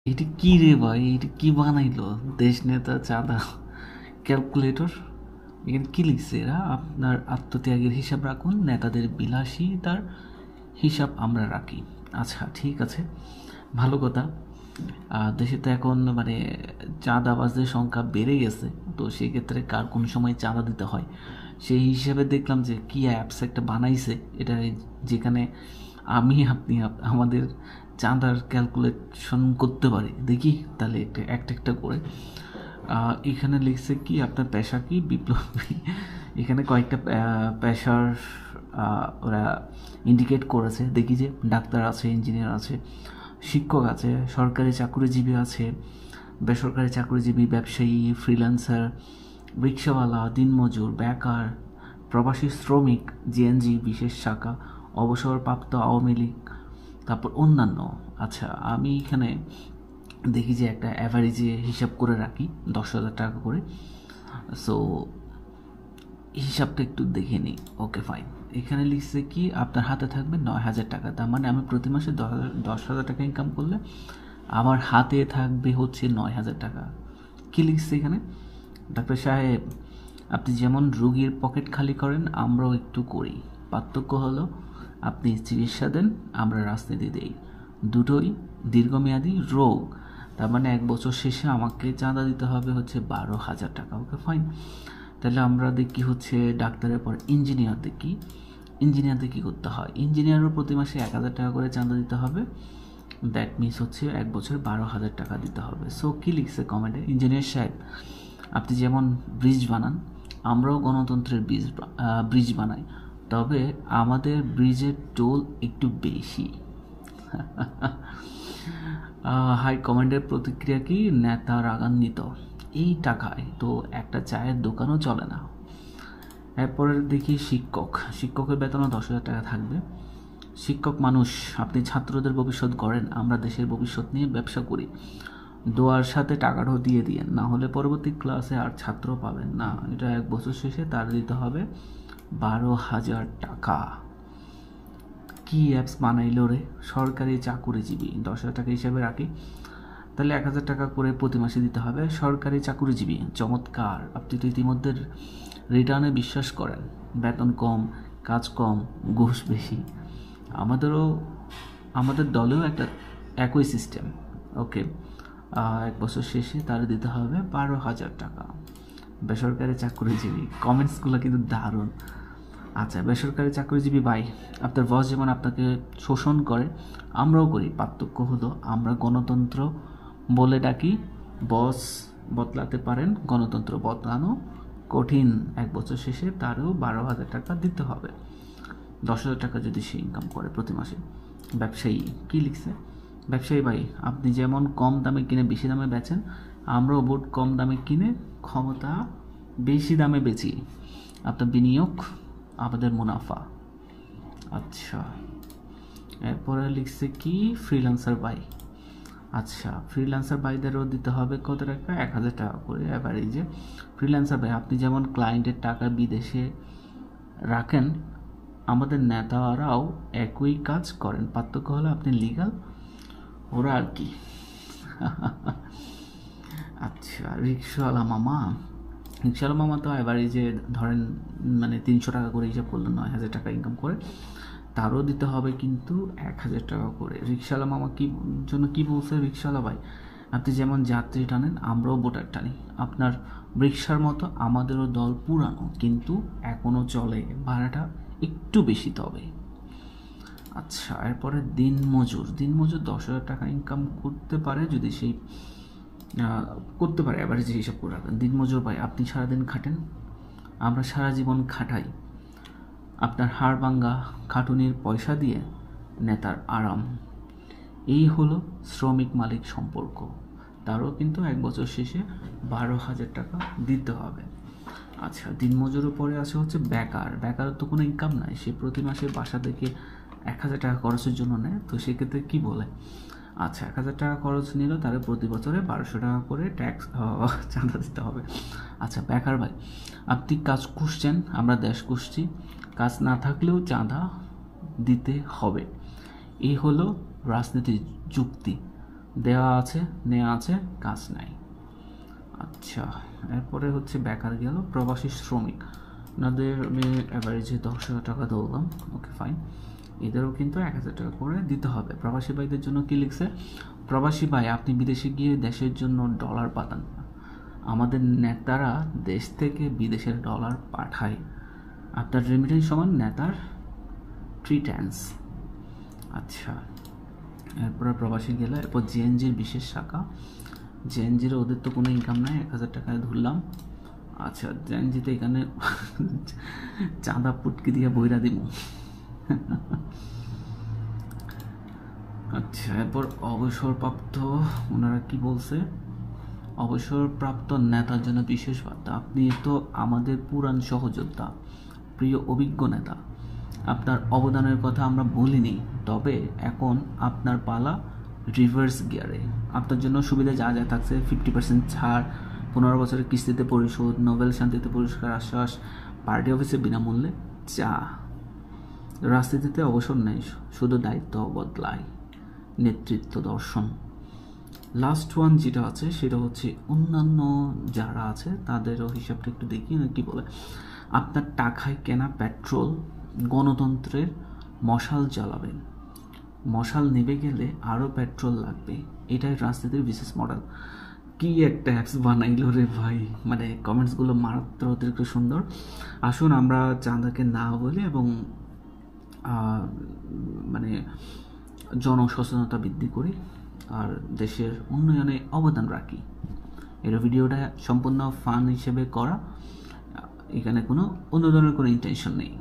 এটা কি রে ভাই, এটা কি বানাইলো? দেশ নেতা চাঁদা ক্যালকুলেটর। এখানে কি লিখছে এরা? আপনার আত্মত্যাগের হিসাব রাখুন, নেতাদের বিলাসিতার হিসাব আমরা রাখি। আচ্ছা ঠিক আছে, ভালো কথা। দেশে তো এখন মানে চাঁদাবাজদের সংখ্যা বেড়ে গেছে, তো সেই ক্ষেত্রে কার কোন সময় চাঁদা দিতে হয় সেই হিসেবে দেখলাম যে কি অ্যাপস একটা বানাইছে এটা, যেখানে আমি আপনি আমাদের চাঁদার ক্যালকুলেশন করতে পারি। দেখি তাহলে একটা একটা একটা করে। এখানে লিখছে কি আপনার পেশা কি? বিপ্লবী। এখানে কয়েকটা পেশার ওরা ইন্ডিকেট করেছে। দেখি যে ডাক্তার আছে, ইঞ্জিনিয়ার আছে, শিক্ষক আছে, সরকারি চাকুরিজীবী আছে, বেসরকারি চাকুরিজীবী, ব্যবসায়ী, ফ্রিল্যান্সার, রিক্সাওয়ালা, দিনমজুর, বেকার, প্রবাসী শ্রমিক, জিএনজি বিশেষ শাখা, অবসরপ্রাপ্ত আওয়ামী লীগ, তারপর অন্যান্য। আচ্ছা আমি এখানে দেখি যে একটা অ্যাভারেজে হিসাব করে রাখি 10,000 টাকা করে। সো হিসাবটা একটু দেখে নিই। Okay fine. এখানে লিখছে কি আপনার হাতে থাকবে 9,000 টাকা। তার মানে আমি প্রতি মাসে 10,000 টাকা ইনকাম করলে আমার হাতে থাকবে হচ্ছে 9,000 টাকা। কী লিখছে এখানে? ডাক্তার সাহেব, আপনি যেমন রুগীর পকেট খালি করেন আমরাও একটু করি। পার্থক্য হলো আপনি চিকিৎসা দেন, আমরা রাজনীতি দেই। দুটোই দীর্ঘমেয়াদী রোগ। তার মানে 1 বছর শেষে আমাকে চাঁদা দিতে হবে হচ্ছে 12,000 টাকা। Okay fine. তাহলে আমরা দেখি হচ্ছে ডাক্তারের পর ইঞ্জিনিয়ার দেখি। ইঞ্জিনিয়ারদের কী করতে হয়? ইঞ্জিনিয়ারও প্রতি মাসে 1,000 টাকা করে চাঁদা দিতে হবে। দ্যাট মিনস হচ্ছে 1 বছর 12,000 টাকা দিতে হবে। সো কী লিখছে কমেন্টে? ইঞ্জিনিয়ার সাহেব, আপনি যেমন ব্রিজ বানান আমরাও গণতন্ত্রের ব্রিজ বানাই, তবে আমাদের ব্রিজের টোল একটু বেশি। হাই কমেন্টের প্রতিক্রিয়া কি? নেতা রাগান্বিত, এই টাকায় তো একটা চায়ের দোকানও চলে না। এরপরে দেখি শিক্ষক। শিক্ষকের বেতনও 10,000 টাকা থাকবে। শিক্ষক মানুষ, আপনি ছাত্রদের ভবিষ্যৎ গড়েন, আমরা দেশের ভবিষ্যৎ নিয়ে ব্যবসা করি। দোয়ার সাথে টাকাটাও দিয়ে দিয়েন, না হলে পরবর্তী ক্লাসে আর ছাত্র পাবেন না। এটা 1 বছর শেষে তার দিতে হবে 12,000 টাকা। কি অ্যাপস বানাইলো রে? সরকারি চাকুরিজীবী 10,000 টাকা হিসাবে রাখি, তাহলে 1,000 টাকা করে প্রতি মাসে দিতে হবে। সরকারি চাকুরিজীবী, চমৎকার। আপনি তো ইতিমধ্যে রিটার্নে বিশ্বাস করেন। বেতন কম, কাজ কম, ঘুষ বেশি। আমাদের দলেও একটা একই সিস্টেম। ওকে, 1 বছর শেষে তার দিতে হবে 12,000 টাকা। বেসরকারি চাকুরিজীবী, কমেন্টসগুলো কিন্তু দারুণ। আচ্ছা, বেসরকারি চাকরিজীবী ভাই, আপনার বস যেমন আপনাকে শোষণ করে আমরাও করি। পার্থক্য হলো আমরা গণতন্ত্র বলে ডাকি, বস বদলাতে পারেন, গণতন্ত্র বদলানো কঠিন। 1 বছর শেষে তারও 12,000 টাকা দিতে হবে। 10,000 টাকা যদি সে ইনকাম করে প্রতি মাসে। ব্যবসায়ী কী লিখছে? ব্যবসায়ী ভাই, আপনি যেমন কম দামে কিনে বেশি দামে বেচেন, আমরাও ভোট কম দামে কিনে ক্ষমতা বেশি দামে বেচি। আপনার বিনিয়োগ আমাদের মুনাফা। আচ্ছা, এরপরে লিখছে কি? ফ্রিল্যান্সার ভাই। আচ্ছা, ফ্রিল্যান্সার ভাইদেরও দিতে হবে কত টাকা? 1,000 টাকা করে অ্যাভারেজে। ফ্রিল্যান্সার ভাই, আপনি যেমন ক্লায়েন্টের টাকা বিদেশে রাখেন, আমাদের নেতারাও একই কাজ করেন। পার্থক্য হলো আপনি লিগাল, ওরা আর কি। আচ্ছা, রিক্সাওয়ালা মামা। রিক্সাওয়ালা মামা তো অ্যাভারেজে ধরেন মানে 300 টাকা করে হিসাব করলে 9,000 টাকা ইনকাম করে, তারও দিতে হবে কিন্তু 1,000 টাকা করে। রিক্সাওয়ালা মামা কি জন্য কি বলছে? রিক্সাওয়ালা ভাই, আপনি যেমন যাত্রী টানেন আমরাও ভোটার টানি। আপনার রিক্সার মতো আমাদেরও দল পুরানো, কিন্তু এখনও চলে, ভাড়াটা একটু বেশি তবে। আচ্ছা, এরপরে দিনমজুর। দিনমজুর 10,000 টাকা ইনকাম করতে পারে যদি সেই করতে পারে অ্যাভারেজে হিসাব করে রাখেন। দিনমজুর ভাই, আপনি সারাদিন খাটেন, আমরা সারা জীবন খাটাই। আপনার হাড় ভাঙ্গা খাটুনির পয়সা দিয়ে নেতার আরাম। এই হলো শ্রমিক মালিক সম্পর্ক। তারও কিন্তু 1 বছর শেষে 12,000 টাকা দিতে হবে। আচ্ছা, দিনমজুরের পরে আছে হচ্ছে বেকার। বেকার তো কোনো ইনকাম নাই, সে প্রতি মাসে বাসা থেকে 1,000 টাকা খরচের জন্য নেয়। তো সেক্ষেত্রে কী বলে? আচ্ছা, 1,000 টাকা খরচ নিল, তাহলে প্রতি বছরে 1,200 টাকা করে ট্যাক্স চাঁদা দিতে হবে। আচ্ছা, বেকার ভাই, আপনি কাজ খুঁজছেন, আমরা দেশ খুঁজছি, কাজ না থাকলেও চাঁদা দিতে হবে। এই হলো রাজনীতির যুক্তি। দেওয়া আছে, নেওয়া আছে, কাজ নাই। আচ্ছা, এরপরে হচ্ছে বেকার গেল। প্রবাসী শ্রমিক, ওনাদের আমি অ্যাভারেজে 10,000 টাকা ধরলাম, ওকে ফাইন। এদেরও কিন্তু 1,000 টাকা করে দিতে হবে। প্রবাসী ভাইদের জন্য কি লিখছে, প্রবাসী ভাই আপনি বিদেশে গিয়ে দেশের জন্য ডলার পাঠান না, আমাদের নেতারা দেশ থেকে বিদেশের ডলার পাঠায়, আপনার রেমিটেন্স সমান নেতার ট্রিট্যান্স। আচ্ছা, এরপরে প্রবাসী গেলে, এরপর জেএনজির বিশেষ শাখা, জেএনজির ওদের তো কোনো ইনকাম নাই, 1,000 টাকায় ধরলাম। আচ্ছা, জেএনজিতে এখানে চাঁদা পুটকি দিয়ে বইরা দিব। আচ্ছা, এরপর অবসরপ্রাপ্ত, ওনারা কি বলছে, অবসরপ্রাপ্ত নেতার জন্য বিশেষ বার্তা। আপনি তো আমাদের পুরান সহযোদ্ধা, প্রিয় অভিজ্ঞ নেতা, আপনার অবদানের কথা আমরা বলিনি, তবে এখন আপনার পালা রিভার্স গিয়ারে। আপনার জন্য সুবিধা যা যা থাকছে, 50% ছাড়, 15 বছরের কিস্তিতে পরিশোধ, নোবেল শান্তিতে পুরস্কার আশ্বাস, পার্টি অফিসে বিনামূল্যে চা। রাজনীতিতে অবসর নেই, শুধু দায়িত্ব বদলায়, নেতৃত্ব দর্শন। লাস্ট ওয়ান যেটা আছে সেটা হচ্ছে অন্যান্য যারা আছে তাদেরও হিসাবটা একটু দেখি না কি বলে। আপনার টাকায় কেনা পেট্রোল, গণতন্ত্রের মশাল জ্বালাবেন, মশাল নেবে গেলে আরও পেট্রোল লাগবে, এটাই রাজনীতির বিশেষ মডেল। কি একটা অ্যাপস বানাইল রে ভাই, মানে কমেন্টসগুলো মারাত্মক অতিরিক্ত সুন্দর। আসুন আমরা চাঁদাকে না বলি এবং মানে জনসচেতনতা বৃদ্ধি করি আর দেশের উন্নয়নে অবদান রাখি। এর ভিডিওটা সম্পূর্ণ ফান হিসেবে করা, এখানে কোনো অন্য ধরনের কোনো ইন্টেনশন নেই।